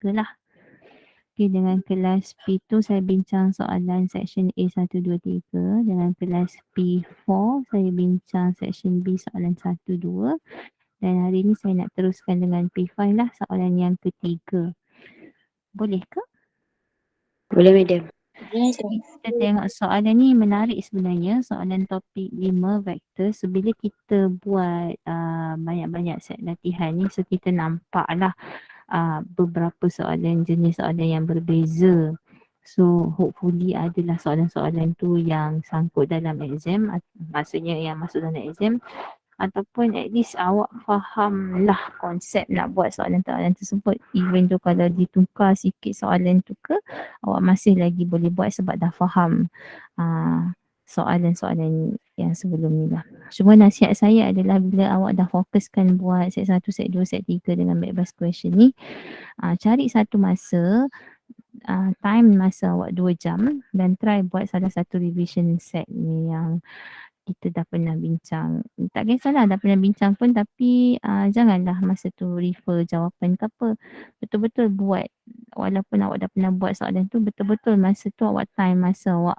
3 lah. Okay, dengan kelas P2 saya bincang soalan section A 1, 2, 3. Dengan kelas P4 saya bincang section B soalan 1, 2. Dan hari ni saya nak teruskan dengan P5 lah, soalan yang ketiga. Boleh ke? Boleh, Madam. Kita tengok soalan ni menarik sebenarnya. Soalan topik 5 vektor. So bila kita buat banyak-banyak set latihan ni, so kita nampak lah beberapa soalan, jenis soalan yang berbeza. So hopefully adalah soalan-soalan tu yang sangkut dalam exam, maksudnya yang masuk dalam exam, ataupun at least awak faham lah konsep nak buat soalan-soalan tersebut. Even tu kalau ditukar sikit soalan tu ke, awak masih lagi boleh buat sebab dah faham soalan-soalan yang sebelum ni lah. Cuma nasihat saya adalah bila awak dah fokuskan buat set 1, set 2, set 3 dengan back-bust question ni, cari satu masa, time masa awak 2 jam dan try buat salah satu revision set ni yang kita dah pernah bincang. Tak kisahlah dah pernah bincang pun, tapi janganlah masa tu refer jawapan ke apa. Betul-betul buat, walaupun awak dah pernah buat soalan tu, betul-betul masa tu awak time masa awak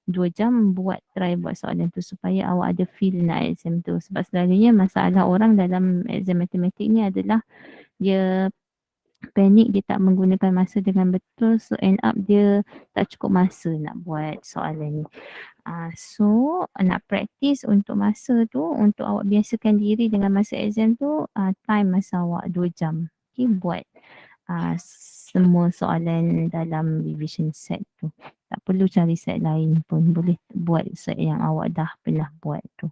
2 jam buat, try buat soalan tu supaya awak ada feel nak exam tu. Sebab selalunya masalah orang dalam exam matematik ni adalah dia panik, dia tak menggunakan masa dengan betul, so end up dia tak cukup masa nak buat soalan ni. So nak practice untuk masa tu, untuk awak biasakan diri dengan masa exam tu, time masa awak 2 jam. Okay, buat semua soalan dalam revision set tu. Tak perlu cari set lain pun, boleh buat set yang awak dah pernah buat tu.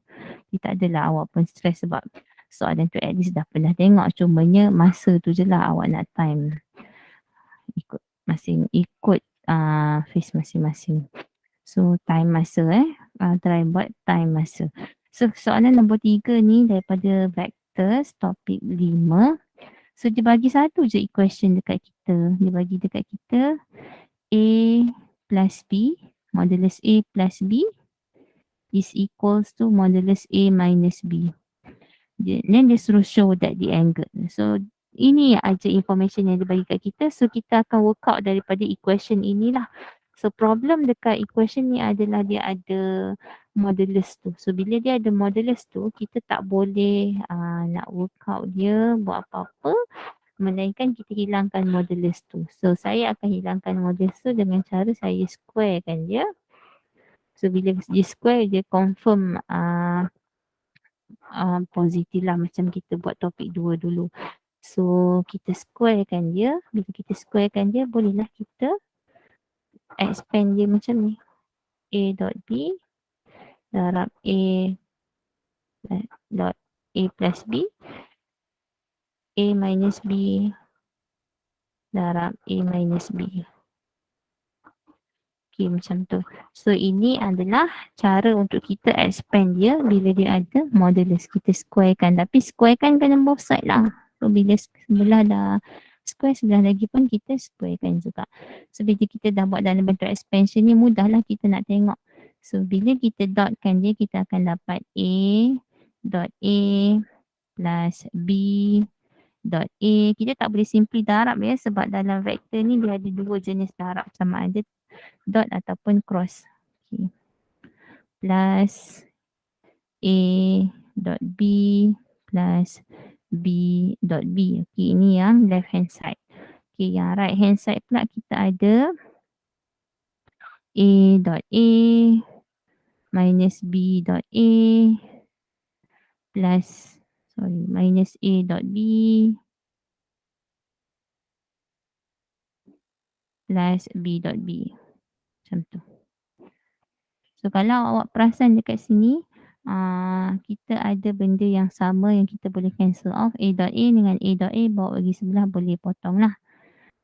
Tak adalah awak pun stres sebab soalan tu at least dah pernah tengok, cumanya masa tu je lah awak nak time. Ikut face masing-masing. So time masa try buat time masa. So soalan nombor 3 ni daripada vectors topik 5. So dia bagi satu je equation dekat kita. Dia bagi dekat kita A plus B, modulus A plus B is equals to modulus A minus B. Then dia suruh show that the angle. So ini aja information yang dia bagi kat kita. So kita akan work out daripada equation inilah. So problem dekat equation ni adalah dia ada modulus tu. So bila dia ada modulus tu, kita tak boleh nak work out dia buat apa-apa, melainkan kita hilangkan modulus tu. So saya akan hilangkan modulus tu dengan cara saya squarekan dia. So bila dia square, dia confirm positif lah, macam kita buat topik 2 dulu. So kita squarekan dia. Bila kita squarekan dia, bolehlah kita expand dia macam ni. A dot B darab A dot A plus B, A minus B darab A minus B. Okay, macam tu. So ini adalah cara untuk kita expand dia bila dia ada modulus. Kita squarekan. Tapi squarekan kena both side lah. So bila sebelah dah square, sebelah lagi pun kita squarekan juga. So bila kita dah buat dalam bentuk expansion ni, mudahlah kita nak tengok. So bila kita dotkan dia, kita akan dapat A dot A plus B dot A. Kita tak boleh simply darab ya, sebab dalam vektor ni dia ada dua jenis darab, sama ada dot ataupun cross. Okay. Plus A dot B plus B dot B. Okay, ini yang left hand side. Okay, yang right hand side pula kita ada A dot A minus B dot A plus minus A dot B plus B dot B. Macam tu. So kalau awak perasan dekat sini, kita ada benda yang sama yang kita boleh cancel off. A dot A dengan A dot A bawa pergi sebelah, boleh potong lah.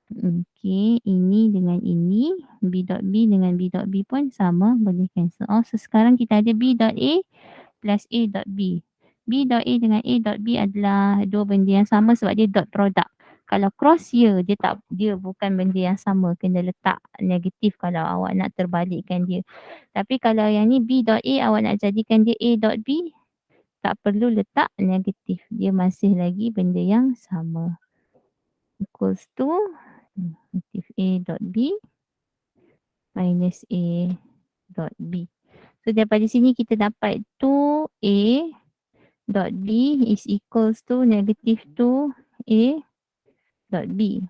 Okay, ini dengan ini, B dot B dengan B dot B pun sama, boleh cancel off. So sekarang kita ada B dot A plus A dot B. B dot A dengan A dot B adalah dua benda yang sama sebab dia dot product. Kalau cross dia bukan benda yang sama, kena letak negatif kalau awak nak terbalikkan dia. Tapi kalau yang ni B dot A, awak nak jadikan dia A dot B, tak perlu letak negatif, dia masih lagi benda yang sama. Equals to, Negatif A dot B minus A dot B. So daripada sini kita dapat 2A dot B is equals to negative 2A dot B.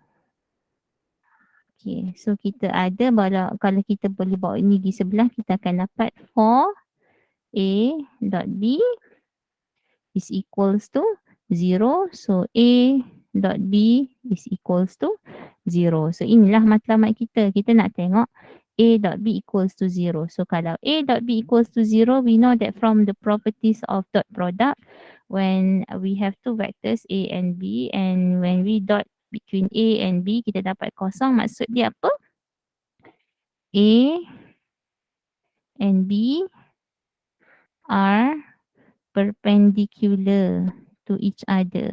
Okay, so kita ada kalau kita boleh bawa ini di sebelah, kita akan dapat 4A dot B is equals to 0. So A dot B is equals to 0. So inilah matlamat kita. Kita nak tengok A dot B equals to 0. So kalau A dot B equals to 0, we know that from the properties of dot product, when we have two vectors A and B, and when we dot between A and B, kita dapat kosong. Maksud dia apa? A and B are perpendicular to each other.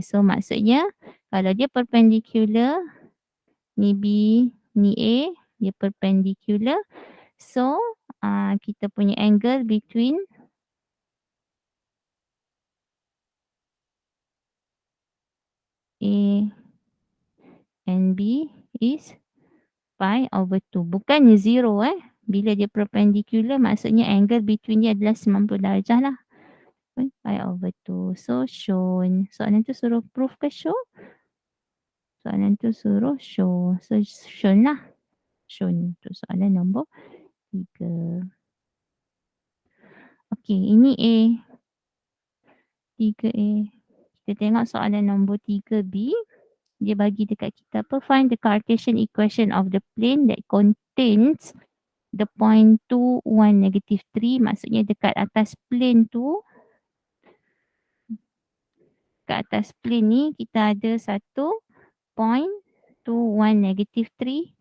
So maksudnya kalau dia perpendicular, ni B, ni A, dia perpendicular. So kita punya angle between A and B is pi over 2. Bukannya 0 Bila dia perpendicular, maksudnya angle between dia adalah 90 darjah lah. Pi over 2. So shown. Soalan tu suruh proof ke show? Soalan tu suruh show. So shown lah. Shown. Tu soalan nombor 3. Okey, ini A. 3A. Kita tengok soalan nombor 3B. Dia bagi dekat kita apa? Find the Cartesian equation of the plane that contains the point 2, 1, negative 3. Maksudnya dekat atas plane tu. Dekat atas plane ni kita ada satu point 2, 1, negative 3.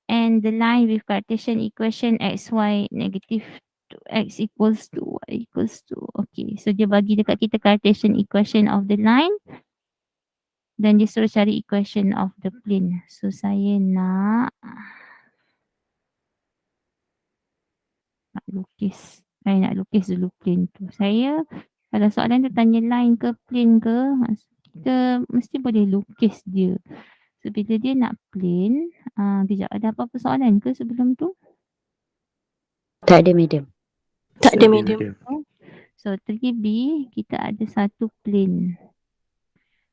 And the line with Cartesian equation x, y, negative x equals to y equals to. Okay, so dia bagi dekat kita Cartesian equation of the line. Dan dia suruh cari equation of the plane. So saya nak lukis. Saya nak lukis dulu plane tu. Saya kalau soalan tu tanya line ke plane ke, kita mesti boleh lukis dia. So bila dia nak plane, kejap, ada apa-apa soalan ke sebelum tu? Tak ada, madam. Tak ada, madam. So 3B, kita ada satu plane.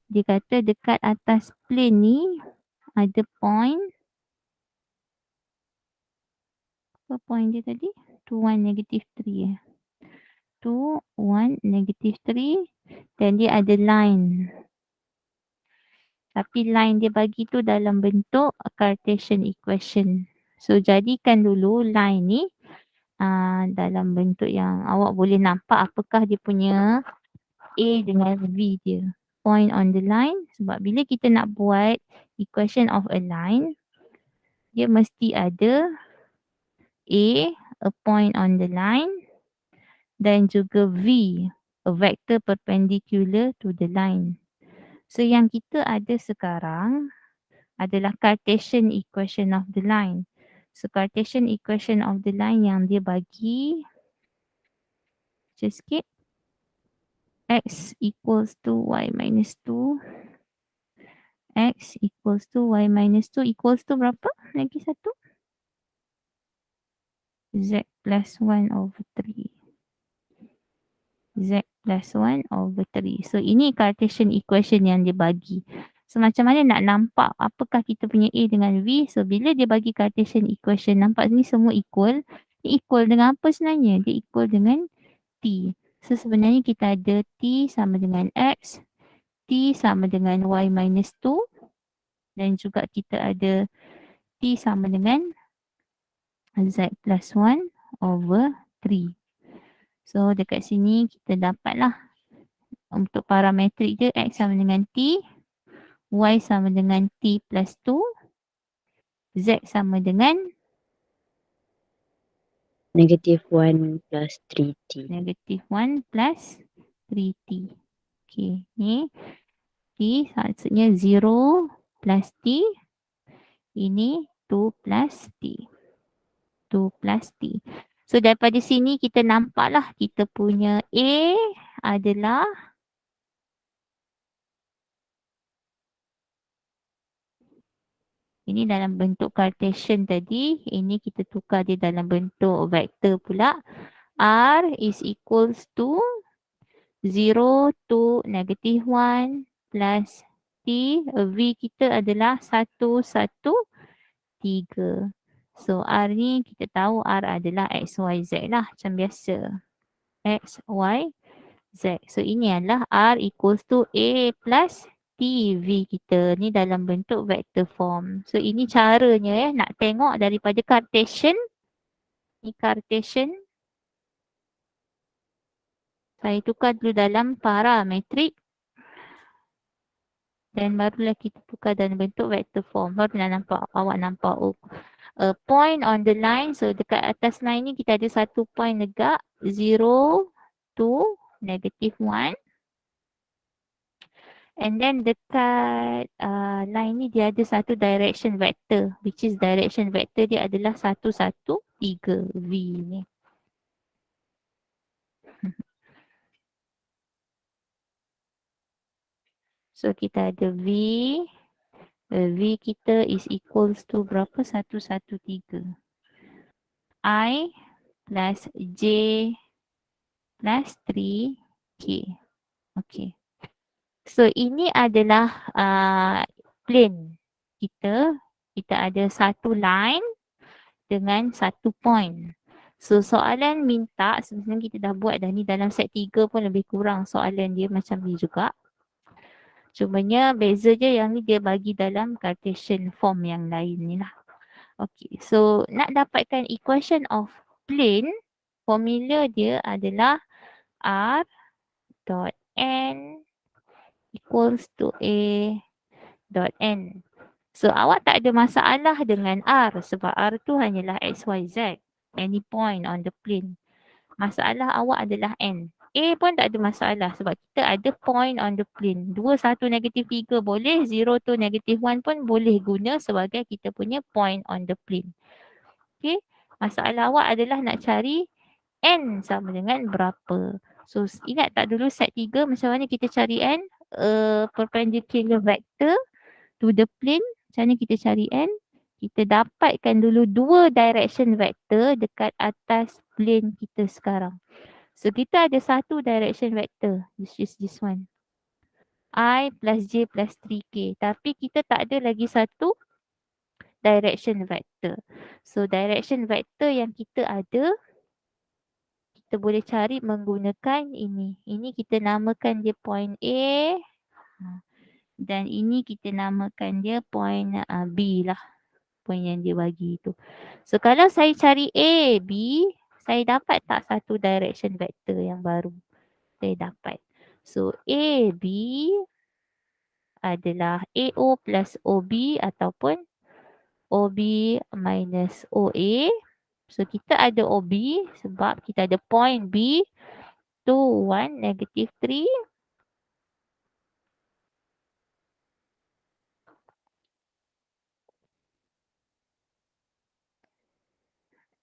Dia kata dekat atas plane ni ada point. Apa point dia tadi? 2, 1, negative 3 2, 1, negative 3. Dan dia ada line. Tapi line dia bagi tu dalam bentuk Cartesian equation. So jadikan dulu line ni dalam bentuk yang awak boleh nampak apakah dia punya A dengan V dia. Point on the line. Sebab bila kita nak buat equation of a line, dia mesti ada a point on the line, dan juga V, a vector perpendicular to the line. So yang kita ada sekarang adalah Cartesian equation of the line. So Cartesian equation of the line yang dia bagi, sikit, x equals to y minus 2. X equals to y minus 2 equals to berapa? Lagi satu. Z plus 1 over 3. Z plus 1 over 3. So ini Cartesian equation yang dia bagi. So macam mana nak nampak apakah kita punya A dengan V? So bila dia bagi Cartesian equation, nampak ni semua equal. Dia equal dengan apa sebenarnya? Dia equal dengan T. So sebenarnya kita ada T sama dengan X, T sama dengan Y minus 2, dan juga kita ada T sama dengan Z plus 1 over 3. So dekat sini kita dapatlah untuk parametrik dia, X sama dengan T, Y sama dengan T plus 2, Z sama dengan Negative 1 plus 3t. negative 1 plus 3t. Okay, ni T maksudnya 0 plus T. Ini 2 plus T. 2 plus T. So daripada sini kita nampaklah kita punya A adalah Ini dalam bentuk Cartesian tadi. Ini kita tukar dia dalam bentuk vektor pula. R is equals to 0 to negative 1 plus T. V kita adalah 1, 1, 3. So R ni kita tahu R adalah X, Y, Z lah macam biasa. X, Y, Z. So ini adalah R equals to A plus T V kita ni dalam bentuk vector form. So ini caranya nak tengok daripada Cartesian. Ni Cartesian. Saya tukar dulu dalam parametrik. Dan barulah kita tukar dalam bentuk vector form. Baru nak nampak, awak nampak. Oh, a point on the line. So dekat atas line ni kita ada satu point negak. 0 to negative 1. And then dekat line ni dia ada satu direction vector. Which is direction vector dia adalah 1, 1, 3. V ni. So kita ada V. V kita is equals to berapa? 1, 1, 3. I plus J plus 3K. Okay. So ini adalah plane kita. Kita ada satu line dengan satu point. So soalan minta, sebenarnya kita dah buat dah ni dalam set 3 pun lebih kurang soalan dia macam ni juga. Cumanya beza je yang ni dia bagi dalam Cartesian form yang lain ni lah. Okay, so nak dapatkan equation of plane, formula dia adalah R dot N equals to A dot N. So awak tak ada masalah dengan R sebab R tu hanyalah X, Y, Z. Any point on the plane. Masalah awak adalah N. A pun tak ada masalah sebab kita ada point on the plane. 2, 1, negatif 3 boleh. 0 to negatif 1 pun boleh guna sebagai kita punya point on the plane. Okay. Masalah awak adalah nak cari N sama dengan berapa. So ingat tak dulu set 3 macam mana kita cari N? Perpendicular vector to the plane. Macam mana kita cari N? Kita dapatkan dulu 2 direction vector dekat atas plane kita sekarang. So kita ada satu direction vector. Which is this one. I plus J plus 3K. Tapi kita tak ada lagi satu direction vector. So direction vector yang kita ada, kita boleh cari menggunakan ini. Ini kita namakan dia point A. Dan ini kita namakan dia point B lah. Point yang dia bagi tu. So kalau saya cari A, B, saya dapat tak satu direction vector yang baru? Saya dapat. So A, B adalah AO plus OB ataupun OB minus OA. So kita ada OB sebab kita ada point B 2, 1, negative 3.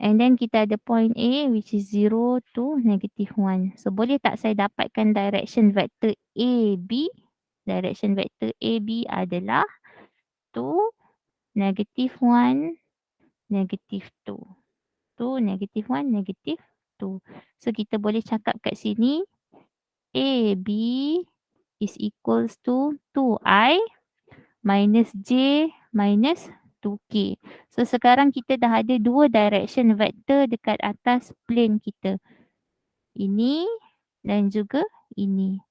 And then kita ada point A which is 0 to negative 1. So boleh tak saya dapatkan direction vector AB? Direction vector AB adalah 2, negative 1, negative 2. 2, negative 1, negative 2. So kita boleh cakap kat sini AB is equals to 2I minus J minus 2K. So sekarang kita dah ada 2 direction vector dekat atas plane kita. Ini dan juga ini.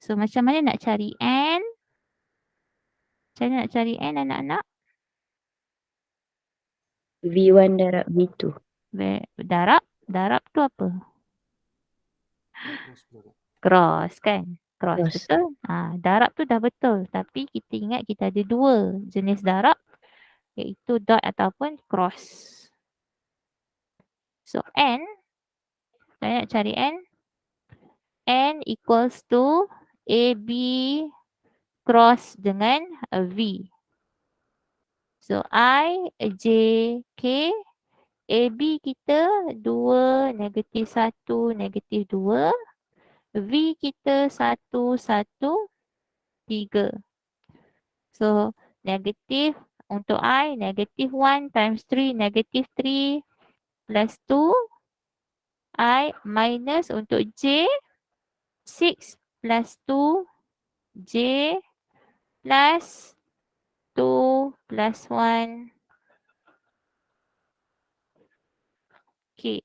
So macam mana nak cari N? Macam mana nak cari N anak-anak? V1 darab V2. Darab tu apa? Cross kan? Cross. Betul? Darab tu dah betul. Tapi kita ingat kita ada 2 jenis darab. Iaitu dot ataupun cross. So N, saya nak cari N. N equals to AB cross dengan V. So I, J, K. AB kita 2, negatif 1, negatif 2. V kita 1, 1, 3. So negatif untuk I, negative 1 times 3, negative 3 plus 2. I minus untuk J, 6 plus 2, J plus 2 plus 1. Okay.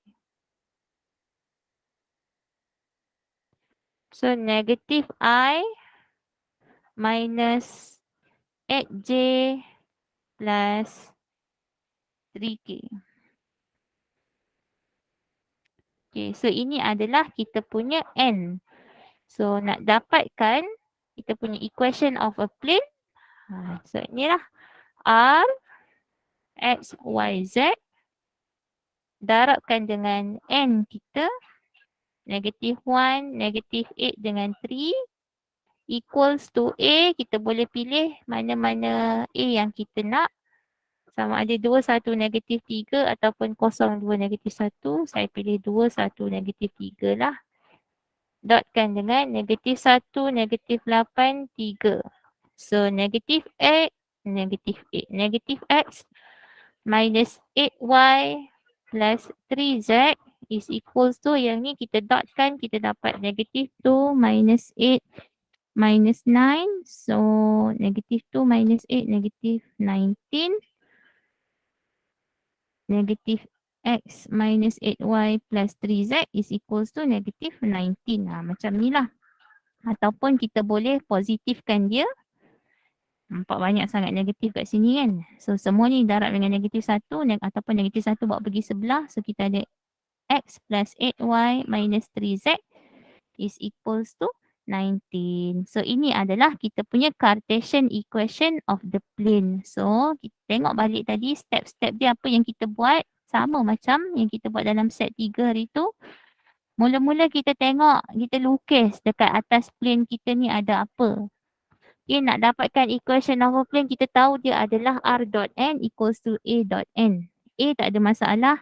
So negative I minus 8J plus 3K. Okay, so ini adalah kita punya N. So nak dapatkan kita punya equation of a plane. So inilah R, X, Y, Z. Darabkan dengan N kita. Negative 1, negative 8 dengan 3. Equals to A. Kita boleh pilih mana-mana A yang kita nak. Sama ada 2, 1, negatif 3 ataupun 0, 2, negatif 1. Saya pilih 2, 1, negatif 3 lah. Dotkan dengan negatif 1, negatif 8, 3. So, negatif X, negatif 8. Negatif X minus 8Y plus 3Z is equals to, yang ni kita dotkan, kita dapat negatif 2 minus 8 minus 9. So, negatif 2 minus 8, negatif 19. Negative X minus 8Y plus 3Z is equals to negative 19. Macam ni lah. Ataupun kita boleh positifkan dia. Nampak banyak sangat negatif kat sini kan. So semua ni darab dengan negatif 1 ataupun negatif 1 bawa pergi sebelah. So kita ada X plus 8Y minus 3Z is equals to 19. So ini adalah kita punya Cartesian equation of the plane. So kita tengok balik tadi step-step dia apa yang kita buat. Sama macam yang kita buat dalam set 3 hari tu. Mula-mula kita tengok, kita lukis dekat atas plane kita ni ada apa. Okay, nak dapatkan equation of a plane, kita tahu dia adalah R dot N equals to A dot N. A tak ada masalah.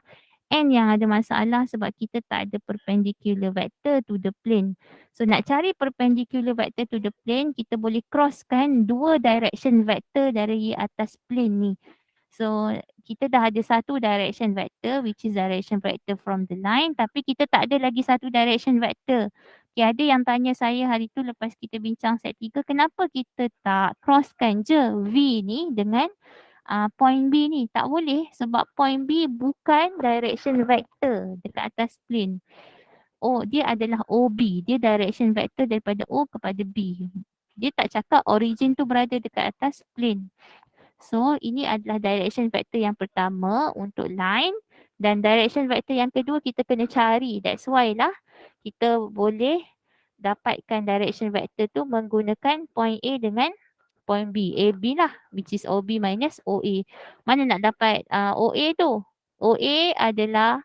N yang ada masalah sebab kita tak ada perpendicular vector to the plane. So nak cari perpendicular vector to the plane, kita boleh crosskan dua direction vector dari atas plane ni. So kita dah ada satu direction vector which is direction vector from the line, tapi kita tak ada lagi satu direction vector. Okay, ada yang tanya saya hari tu lepas kita bincang set 3, kenapa kita tak crosskan je V ni dengan point B ni? Tak boleh sebab point B bukan direction vector dekat atas plane. Oh, dia adalah OB. Dia direction vector daripada O kepada B. Dia tak cakap origin tu berada dekat atas plane. So, ini adalah direction vector yang pertama untuk line. Dan direction vector yang kedua kita kena cari. That's why lah kita boleh dapatkan direction vector tu menggunakan point A dengan point B. AB lah, which is OB minus OA. Mana nak dapat OA tu? OA adalah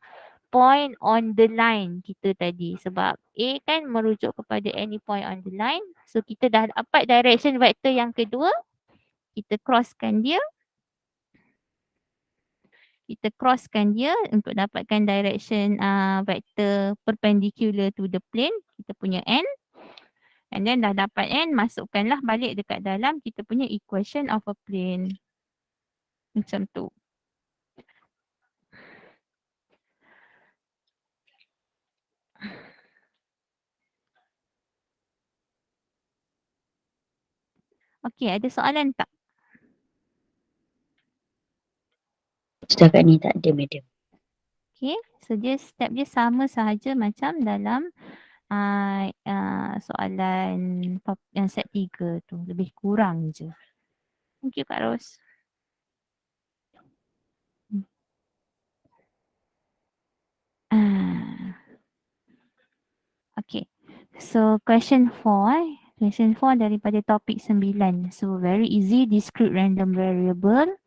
point on the line kita tadi. Sebab A kan merujuk kepada any point on the line. So, kita dah dapat direction vector yang kedua. Kita crosskan dia. Kita crosskan dia untuk dapatkan direction vector perpendicular to the plane. Kita punya N. And then dah dapat N, masukkanlah balik dekat dalam kita punya equation of a plane. Macam tu. Okay, ada soalan tak? Setakat ni tak ada, madam. Okay, so dia step dia sama sahaja macam dalam soalan yang set 3 tu. Lebih kurang je. Thank you Kak Ros. Okay, so question 4. Question 4 daripada topik 9. So very easy, discrete random variable.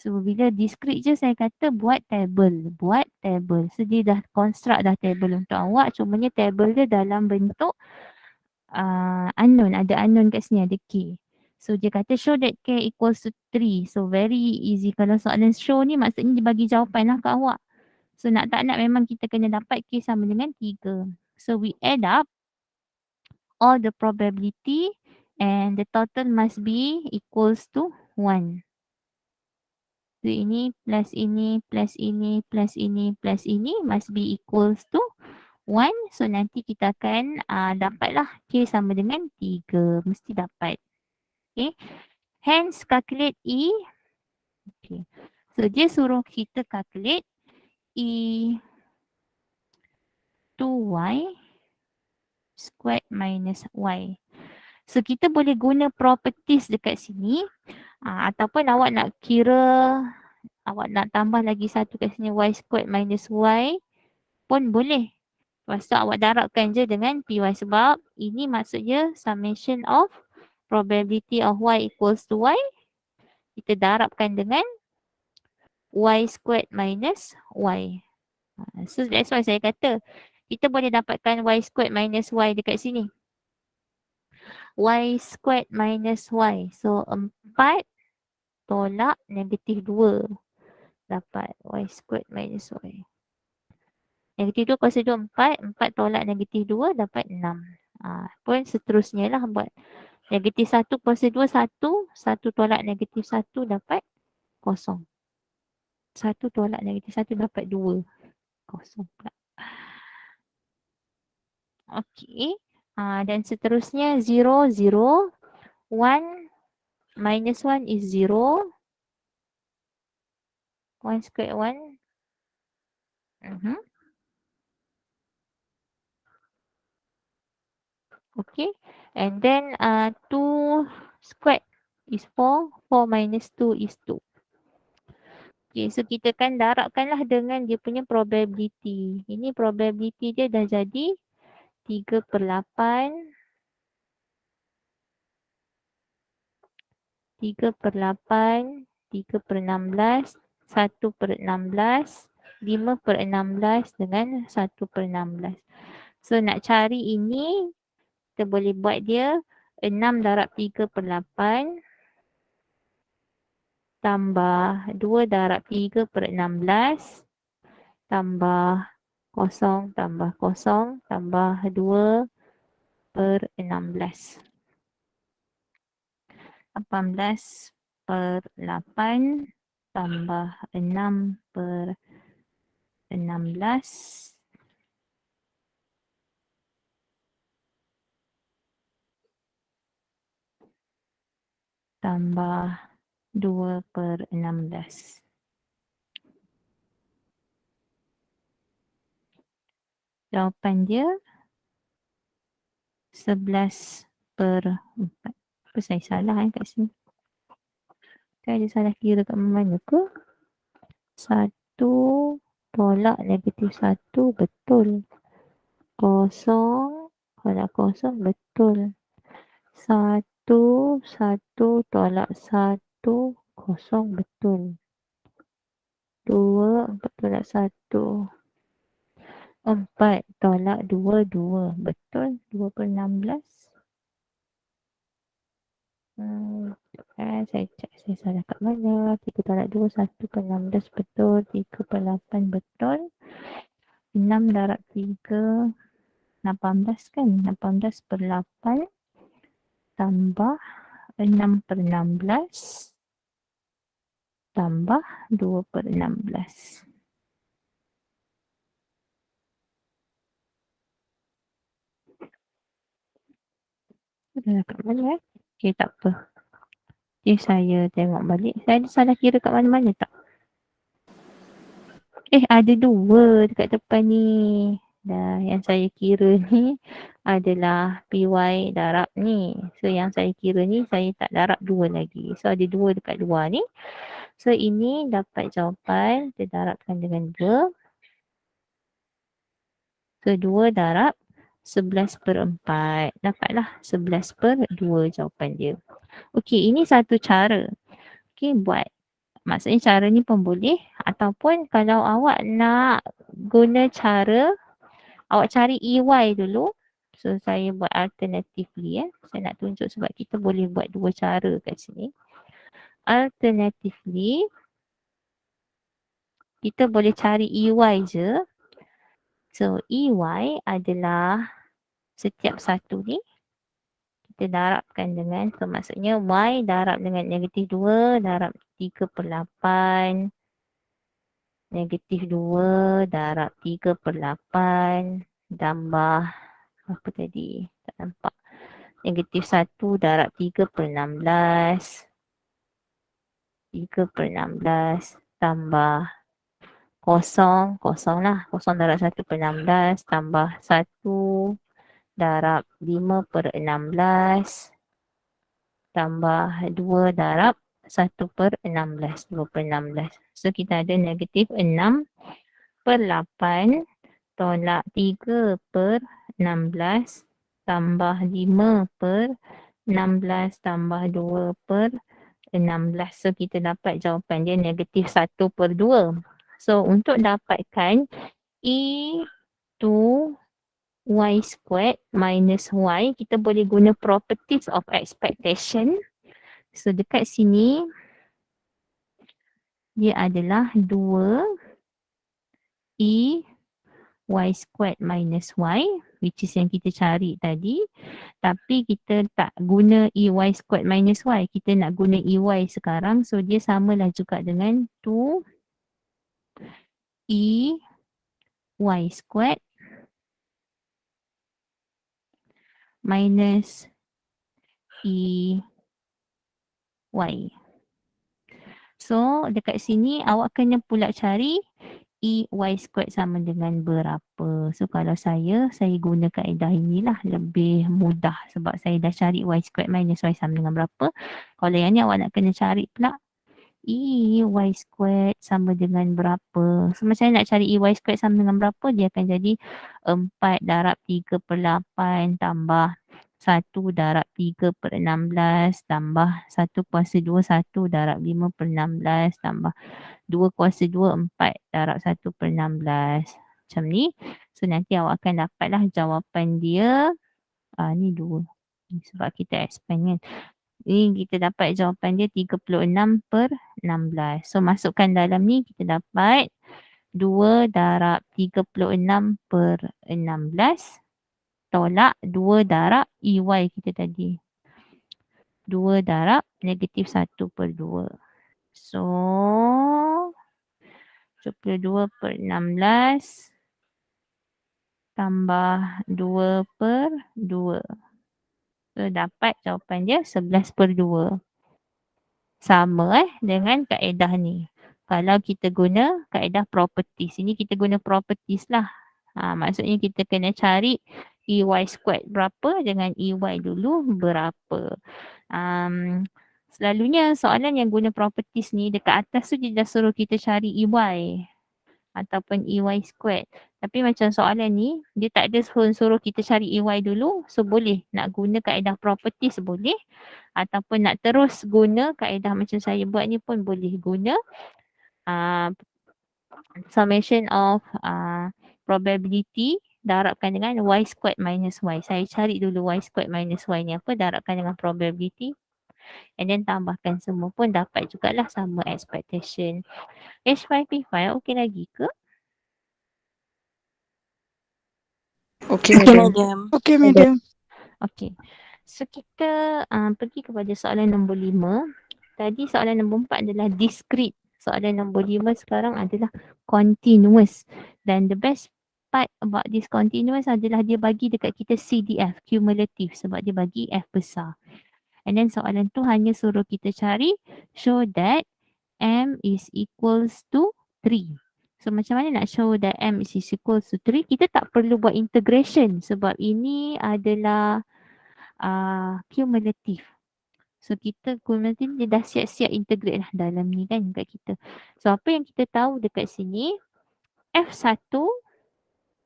So bila discrete je saya kata buat table. Buat table. So dia dah construct dah table untuk awak. Cumanya table dia dalam bentuk unknown. Ada unknown kat sini, ada K. So dia kata show that K equals to 3. So very easy. Kalau soalan show ni maksudnya dia bagi jawapan lah ke awak. So nak tak nak memang kita kena dapat K sama dengan 3. So we add up all the probability and the total must be equals to 1. So ini plus ini plus ini plus ini plus ini must be equals to 1. So nanti kita akan dapatlah K sama dengan 3. Mesti dapat. Okay. Hence calculate E. Okay. So dia suruh kita calculate E 2Y squared minus Y. So kita boleh guna properties dekat sini. Ataupun awak nak kira, awak nak tambah lagi satu kat sini Y squared minus Y pun boleh. Lepas tu awak darabkan je dengan PY sebab ini maksudnya summation of probability of Y equals to Y. Kita darabkan dengan Y squared minus Y. So that's why saya kata kita boleh dapatkan Y squared minus Y dekat sini. Y squared minus Y. So 4 tolak negatif 2. Dapat Y squared minus Y. Negatif 2 kuasa 2, 4. 4 tolak negatif 2 dapat 6. Pun seterusnya lah buat. Negatif 1 kuasa 2, 1. 1 tolak negatif 1 dapat 0. 1 tolak negatif 1 dapat 2. 0 pula. Okey. Dan seterusnya 0, 0. 1 minus 1 is 0. 1 squared 1. Okay. And then 2 squared is 4. 4 minus 2 is 2. Okay, so kita kan darabkanlah dengan dia punya probability. Ini probability dia dah jadi 3/8. 3/8, 3/16, 1/16, 5/16 dengan 1/16. So nak cari ini, kita boleh buat dia 6 darab 3/8 tambah 2 darab 3/16 tambah 0 tambah 0 tambah 2/16. 18/8 tambah 6/16 tambah 2/16. Jawapan dia 11/4. Apa saya salah kat sini? Saya ada salah kira kat mana ke? 1 tolak negatif 1 betul. 0 tolak 0 betul. 1 tolak 1 0 betul. 2 4 tolak 1 4 tolak 2 2 betul. 2/16. Saya cek saya salah kat mana. 3 tolak 2 1/16 betul. 3/8 betul. 6 darab 3 18 kan. 18/8 tambah 6/16 tambah 2/16. Dah kat mana Okay, tak apa. Okay, saya tengok balik. Saya ada salah kira kat mana-mana tak? Ada 2 dekat depan ni. Dah, yang saya kira ni adalah PY darab ni. So, yang saya kira ni saya tak darab 2 lagi. So, ada 2 dekat luar ni. So, ini dapat jawapan. Kita darabkan dengan 2. So, 2 darab 11/4. Dapatlah 11/2 jawapan dia. Okey, ini satu cara. Okey, buat. Maksudnya cara ni pun boleh. Ataupun kalau awak nak guna cara, awak cari EY dulu. So, saya buat alternatively. Saya nak tunjuk sebab kita boleh buat dua cara kat sini. Alternatively, kita boleh cari EY je. So, EY adalah setiap satu ni. kita darabkan dengan, so maksudnya Y darab dengan negatif 2 darab 3/8. Negatif 2 darab 3/8 tambah apa tadi? Tak nampak. Negatif 1 darab 3/16. 3/16 tambah kosong, kosong lah. Kosong darab 1/16 tambah 1 darab 5/16 tambah 2 darab 1/16. 2/16. So kita ada negatif 6/8 tolak 3/16 tambah 5/16 tambah 2/16. So kita dapat jawapan dia negatif 1/2. So untuk dapatkan E2 Y squared minus Y, kita boleh guna properties of expectation. So dekat sini dia adalah 2 E Y squared minus Y, which is yang kita cari tadi. Tapi kita tak guna EY squared minus Y. Kita nak guna EY sekarang. So dia samalah juga dengan 2 EY squared minus EY. So dekat sini awak kena pula cari EY squared sama dengan berapa. So kalau saya guna kaedah inilah, lebih mudah sebab saya dah cari Y squared minus Y sama dengan berapa. Kalau yang ni awak nak kena cari pula EY squared sama dengan berapa. So macam mana nak cari EY squared sama dengan berapa, dia akan jadi 4 darab 3/8 tambah 1 darab 3/16 tambah 1 kuasa 2, 1 darab 5/16 tambah 2 kuasa 2, 4 darab 1/16. Macam ni. So nanti awak akan dapatlah jawapan dia. Ni 2. Sebab kita expand kan. Ni kita dapat jawapan dia 36/16. So masukkan dalam ni kita dapat 2 darab 36/16 tolak 2 darab EY kita tadi. 2 darab negatif 1/2. So 22/16 tambah 2/2. So dapat jawapan dia 11/2. Sama dengan kaedah ni. Kalau kita guna kaedah properties. Ini kita guna properties lah. Maksudnya kita kena cari EY squared berapa dengan EY dulu berapa. Selalunya soalan yang guna properties ni dekat atas tu dia dah suruh kita cari EY ataupun EY squared. Tapi macam soalan ni dia tak ada suruh kita cari EY dulu. So boleh nak guna kaedah properties boleh. Ataupun nak terus guna kaedah macam saya buat ni pun boleh guna summation of probability darabkan dengan Y squared minus Y. Saya cari dulu Y squared minus Y ni apa, darabkan dengan probability and then tambahkan semua pun dapat jugalah sama expectation. H5P5 okey lagi ke? Okay, Okay, madam. madam. Okay, madam. Okey. So kita pergi kepada soalan nombor 5. Tadi soalan nombor 4 adalah discrete. Soalan nombor 5 sekarang adalah continuous. Dan the best part about this continuous adalah dia bagi dekat kita CDF, cumulative, sebab dia bagi F besar. And then soalan tu hanya suruh kita cari show that M is equals to 3. So macam mana nak show that M is equals to 3? Kita tak perlu buat integration sebab ini adalah cumulative. So kita cumulative dia dah siap-siap integrate lah dalam ni kan kat kita. So apa yang kita tahu dekat sini, F1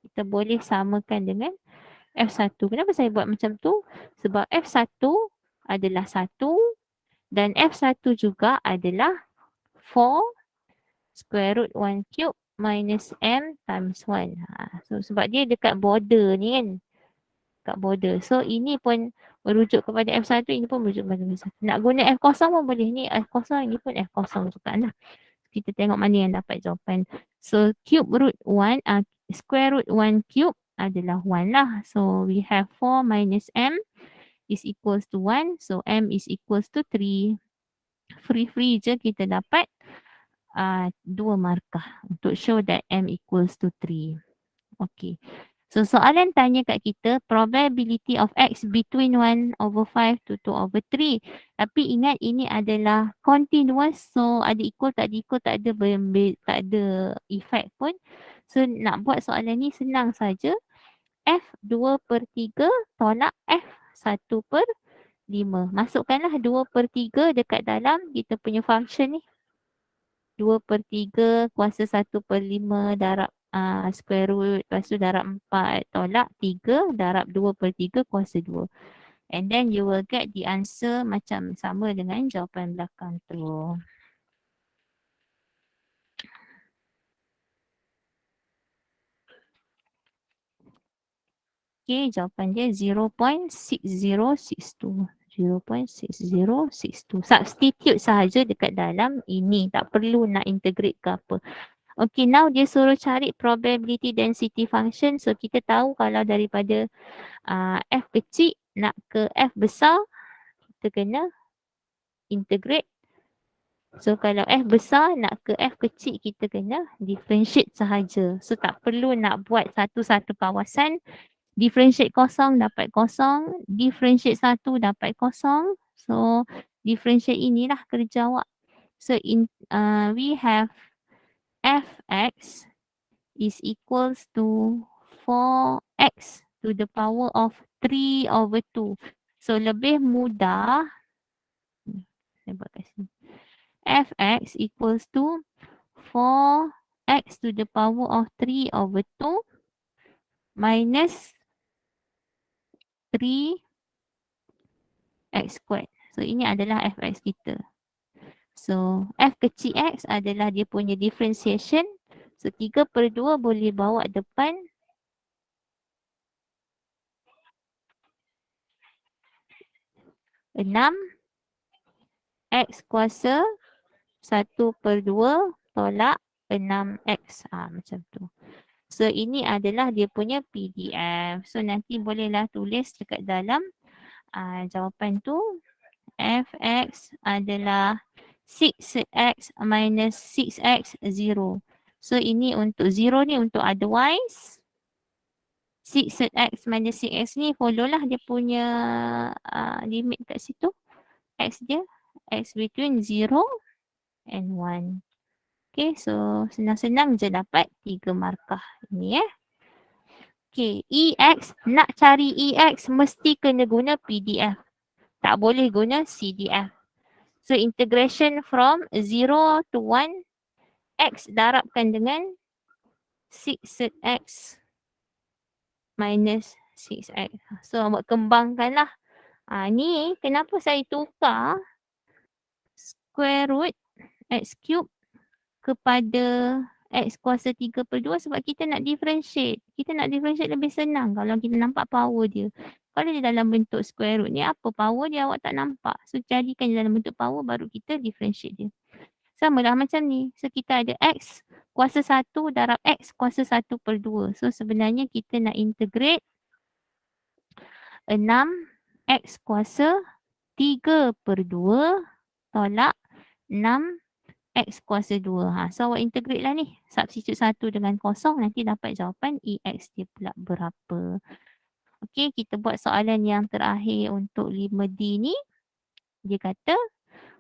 kita boleh samakan dengan F1. Kenapa saya buat macam tu? Sebab F1 adalah 1 dan F1 juga adalah 4 square root 1 cube minus M times 1. So sebab dia dekat border ni kan. Kat border. So ini pun merujuk kepada F1, ini pun merujuk kepada F1. Nak guna F0 pun boleh. Ni F0, ini pun F0 juga lah. Kita tengok mana yang dapat jawapan. So cube root 1, square root 1 cube adalah 1 lah. So we have 4 minus M is equals to 1. So M is equals to 3. Free je kita dapat 2 markah untuk show that M equals to 3. Okay. So soalan tanya kat kita probability of X between 1/5 to 2/3. Tapi ingat ini adalah continuous. So ada equal tak ada equal tak ada effect pun. So nak buat soalan ni senang saja. F 2/3 tolak F 1/5. Masukkanlah 2/3 dekat dalam kita punya function ni. 2/3 kuasa 1/5 darab square root, lepas tu darab 4 tolak 3 darab 2/3 kuasa 2. And then you will get the answer macam sama dengan jawapan belakang tu. Okay, jawapan dia 0.6062. 0.6062. Substitute sahaja dekat dalam ini. Tak perlu nak integrate ke apa. Okay, now dia suruh cari probability density function. So, kita tahu kalau daripada F kecil nak ke F besar, kita kena integrate. So, kalau F besar nak ke F kecil, kita kena differentiate sahaja. So, tak perlu nak buat satu-satu kawasan. Differentiate kosong dapat kosong. Differentiate 1 dapat kosong. So, differentiate inilah kerja awak. So, we have Fx is equals to 4x to the power of 3/2. So, lebih mudah. Saya buat kat sini. Fx equals to 4x to the power of 3/2 minus 3x squared. So, ini adalah Fx kita. So, F kecil x adalah dia punya differentiation. So, 3/2 boleh bawa depan. 6 x kuasa 1/2 tolak 6x. Macam tu. So, ini adalah dia punya PDF. So, nanti bolehlah tulis dekat dalam jawapan tu. Fx adalah 6x minus 6x 0. So, ini untuk 0 ni untuk otherwise. 6x minus 6x ni follow lah dia punya limit kat situ. X dia. X between 0 and 1. Okay, so senang-senang je dapat 3 markah ni Okay, EX, nak cari EX mesti kena guna PDF. Tak boleh guna CDF. So integration from 0 to 1, X darabkan dengan 6x minus 6x. So awak kembangkan lah. Ni kenapa saya tukar square root x cube kepada x kuasa 3/2 sebab kita nak differentiate. Kita nak differentiate lebih senang kalau kita nampak power dia. Kalau dia dalam bentuk square root ni, apa power dia awak tak nampak. So, jadikan dia dalam bentuk power baru kita differentiate dia. Sama lah macam ni. So, kita ada x kuasa 1 darab x kuasa 1/2. So, sebenarnya kita nak integrate 6x kuasa 3/2 tolak 6 x kuasa 2. So, awak integrate lah ni. Substitute 1 dengan kosong. Nanti dapat jawapan EX dia pula berapa. Okey, kita buat soalan yang terakhir untuk 5D ni. Dia kata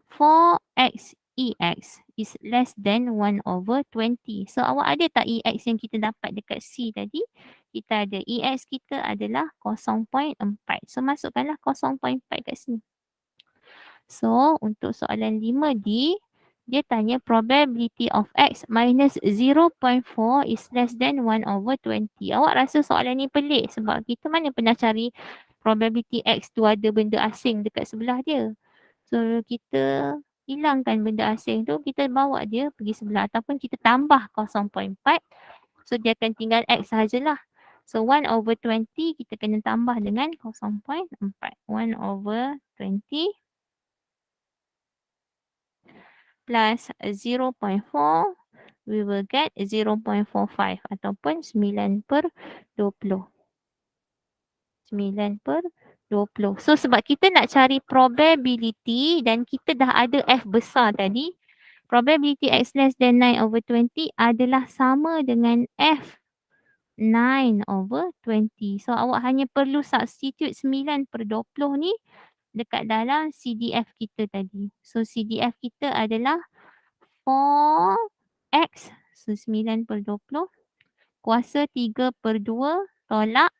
4x EX is less than 1/20. So, awak ada tak EX yang kita dapat dekat C tadi? Kita ada EX kita adalah 0.4. So, masukkanlah 0.4 kat sini. So, untuk soalan 5D, dia tanya probability of X minus 0.4 is less than 1/20. Awak rasa soalan ni pelik sebab kita mana pernah cari probability X tu ada benda asing dekat sebelah dia. So, kita hilangkan benda asing tu, kita bawa dia pergi sebelah ataupun kita tambah 0.4. So, dia akan tinggal X sahajalah. So, 1/20 kita kena tambah dengan 0.4. 1/20 plus 0.4, we will get 0.45 ataupun 9/20. 9/20. 20. So sebab kita nak cari probability dan kita dah ada F besar tadi, probability X less than 9/20 adalah sama dengan F 9/20. So awak hanya perlu substitute 9/20 ni dekat dalam CDF kita tadi. So CDF kita adalah 4X. So 9/20 kuasa 3/2 tolak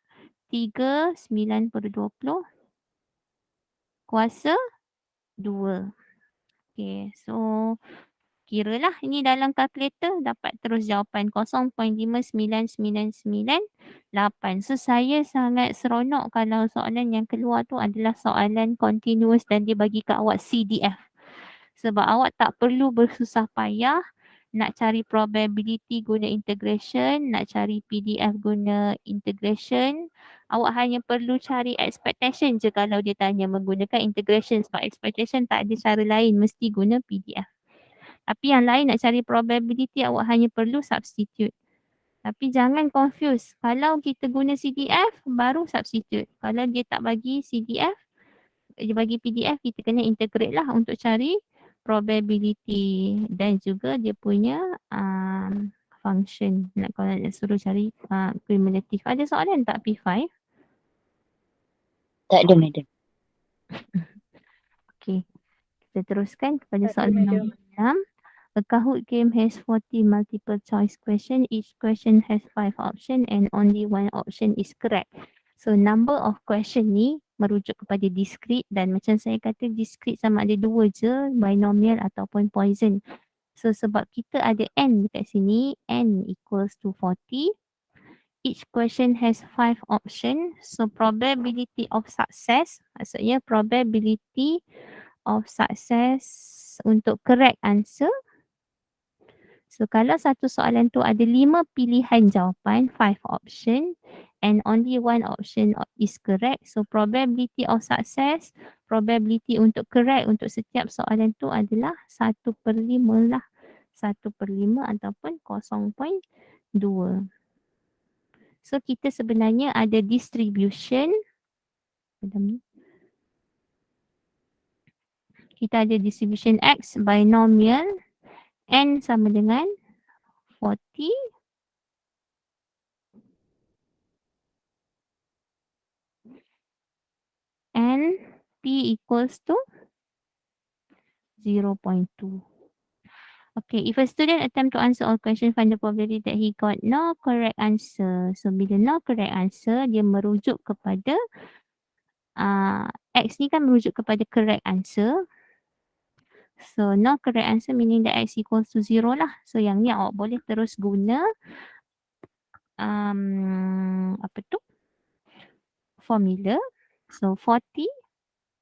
3 9/20 kuasa 2. Okay, so kiralah ini dalam kalkulator dapat terus jawapan 0.59998. So saya sangat seronok kalau soalan yang keluar tu adalah soalan continuous dan dia bagi kat awak CDF. Sebab awak tak perlu bersusah payah nak cari probability guna integration, nak cari PDF guna integration. Awak hanya perlu cari expectation je kalau dia tanya menggunakan integration. Sebab expectation tak ada cara lain, mesti guna PDF. Tapi yang lain nak cari probability awak hanya perlu substitute. Tapi jangan confuse. Kalau kita guna CDF, baru substitute. Kalau dia tak bagi CDF, dia bagi PDF, kita kena integrate lah untuk cari probability dan juga dia punya function. Kalau nak suruh cari cumulative. Ada soalan tak P5? Tak ada, madam. Okay. Kita teruskan kepada Tak ada, soalan madam. nombor 6. A Kahoot game has 40 multiple choice question. Each question has 5 options and only one option is correct. So number of question ni merujuk kepada discrete dan macam saya kata discrete sama ada dua je, binomial ataupun Poisson. So sebab kita ada n dekat sini, n equals to 40. Each question has 5 options. So probability of success, maksudnya probability of success untuk correct answer. So kalau satu soalan tu ada 5 pilihan jawapan, 5 option and only one option is correct. So probability of success, probability untuk correct untuk setiap soalan tu adalah 1/5 lah. 1/5 ataupun 0.2. So kita sebenarnya ada distribution. Kita ada distribution X binomial n sama dengan 40 and P equals to 0.2. Okay, if a student attempt to answer all questions, find the probability that he got no correct answer. So bila no correct answer, dia merujuk kepada X ni kan merujuk kepada correct answer. So no correct answer meaning that X equals to 0 lah. So yang ni awak boleh terus guna apa tu? Formula. So 40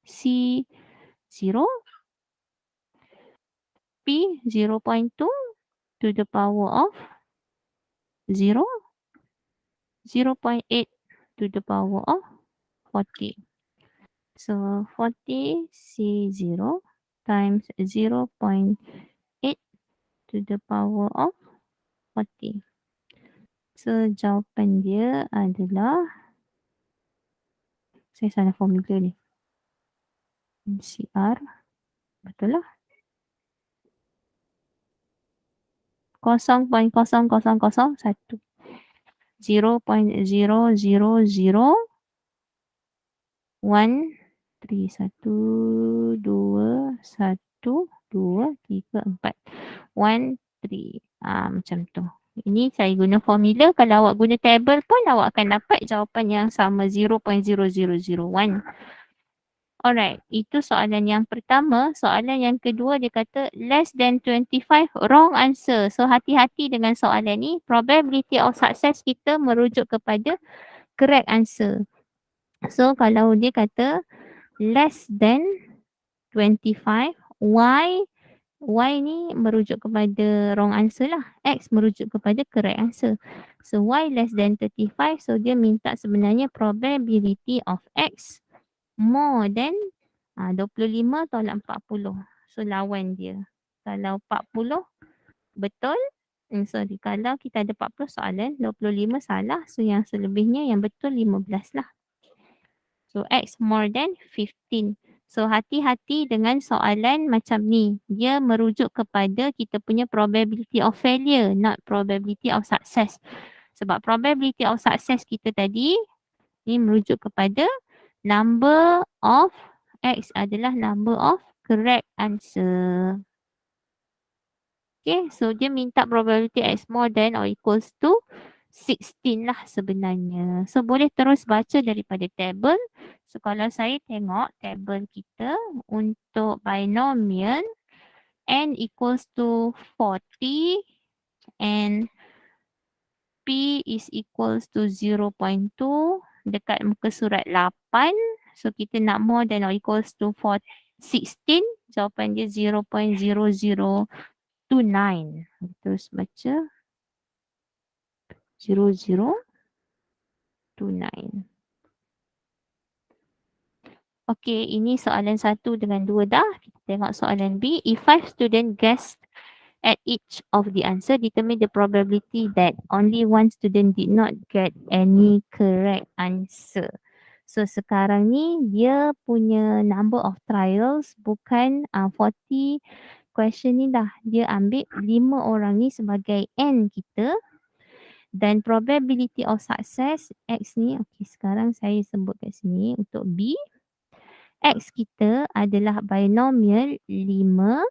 C 0 P 0.2 to the power of 0 0.8 to the power of 40. So 40 C0 times 0.8 to the power of 40. So jawapan dia adalah, saya salah formula ni. CR betul lah. 0.0001 0.00013 1 2 1 2 3 4 13 macam tu. Ini saya guna formula. Kalau awak guna table pun awak akan dapat jawapan yang sama 0.0001. Alright, itu soalan yang pertama. Soalan yang kedua dia kata less than 25 wrong answer. So hati-hati dengan soalan ni. Probability of success kita merujuk kepada correct answer. So kalau dia kata less than 25, Y ni merujuk kepada wrong answer lah. X merujuk kepada correct answer. So Y less than 35, so dia minta sebenarnya probability of X more than 25 tolak 40. So lawan dia. Kalau 40 betul, sorry, kalau kita ada 40 soalan, 25 salah. So yang selebihnya yang betul 15 lah. So X more than 15. So hati-hati dengan soalan macam ni. Dia merujuk kepada kita punya probability of failure, not probability of success. Sebab probability of success kita tadi ni merujuk kepada number of X adalah number of correct answer. Okay, so dia minta probability X more than or equals to 16 lah sebenarnya. So boleh terus baca daripada table. So kalau saya tengok table kita untuk binomial n equals to 40 and P is equals to 0.2 dekat muka surat 8. So kita nak more than or equals to 16. Jawapan dia 0.0029. Terus baca 0029. Okey, ini soalan 1 dengan 2 dah. Kita tengok soalan B. If 5 student guessed at each of the answer, determine the probability that only one student did not get any correct answer. So sekarang ni dia punya number of trials bukan 40 question ni dah. Dia ambil 5 orang ni sebagai N kita. Dan probability of success X ni, okey sekarang saya sebut kat sini untuk B. X kita adalah binomial 5.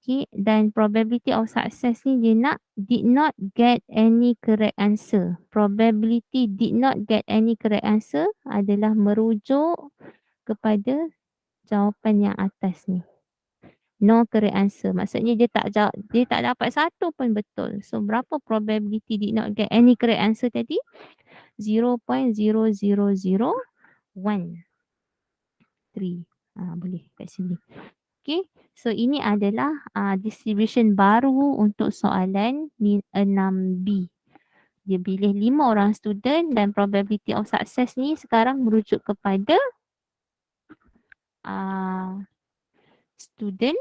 Okay, dan probability of success ni dia nak did not get any correct answer. Probability did not get any correct answer adalah merujuk kepada jawapan yang atas ni. No correct answer. Maksudnya dia tak dapat satu pun betul. So berapa probability did not get any correct answer tadi? 0.00013. Boleh kat sini. Okay, so ini adalah distribution baru untuk soalan 6B. Dia pilih 5 orang student dan probability of success ni sekarang merujuk kepada student,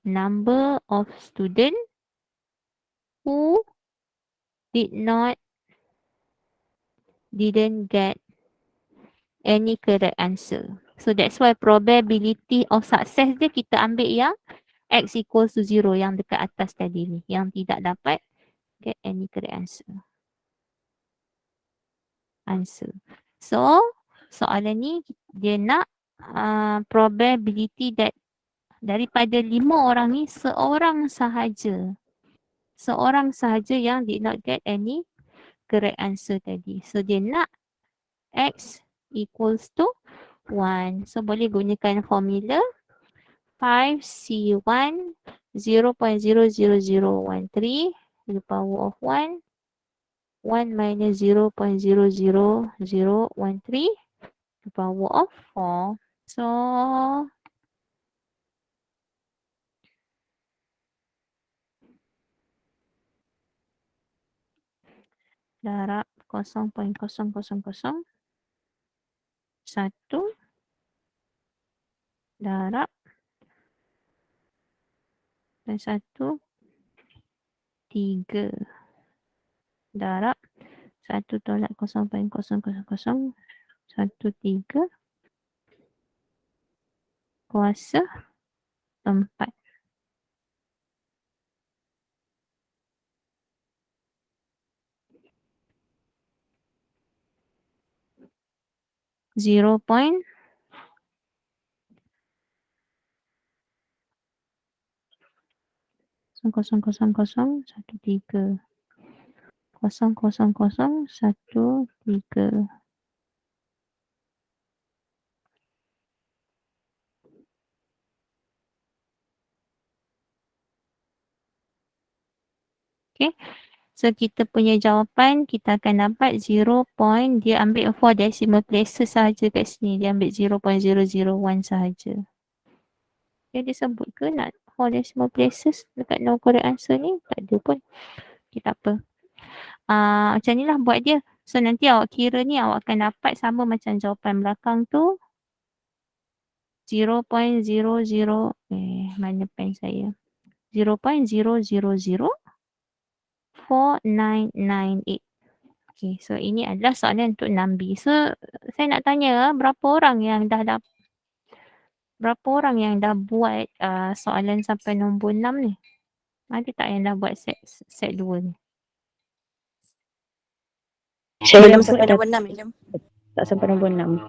number of student who didn't get any correct answer. So that's why probability of success dia kita ambil yang X equals to 0 yang dekat atas tadi ni. Yang tidak dapat get any correct answer. So soalan ni dia nak probability that daripada 5 orang ni seorang sahaja yang did not get any correct answer tadi. So dia nak X equals to 1. So boleh gunakan formula 5C1 0.00013 to the power of 1. 1 minus 0.00013 to the power of 4. So darab 0.0001 darab dan 1 3 darab 1 tolak 0.0001 3 kuasa 4. Zero point kosong kosong kosong satu tiga kosong kosong kosong satu tiga. Okay. So kita punya jawapan kita akan dapat 0. Dia ambil 4 decimal places sahaja kat sini. Dia ambil 0.001 sahaja. Dia sebut ke nak 4 decimal places dekat no correct answer ni? Tak ada pun. Okay, tak apa. Macam ni lah buat dia. So nanti awak kira ni awak akan dapat sama macam jawapan belakang tu. 0.00 mana pen saya? 0.0004 4998. Okay, so ini adalah soalan untuk 6B. So, saya nak tanya berapa orang yang dah buat soalan sampai nombor 6 ni? Ada tak yang dah buat set 2 ni? Saya Belum buat sampai dah nombor 6, Ilham. tak sampai nombor 6.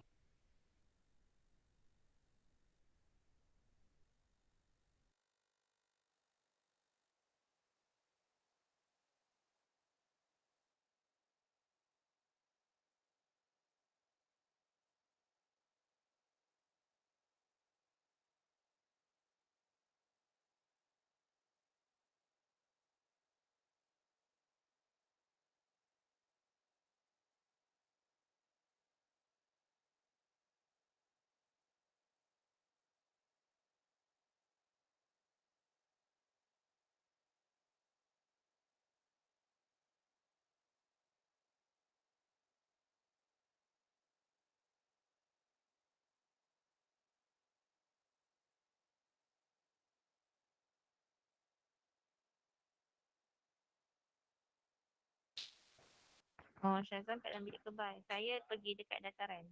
Oh, Syazwan kat dalam bilik kebal. Saya pergi dekat dataran.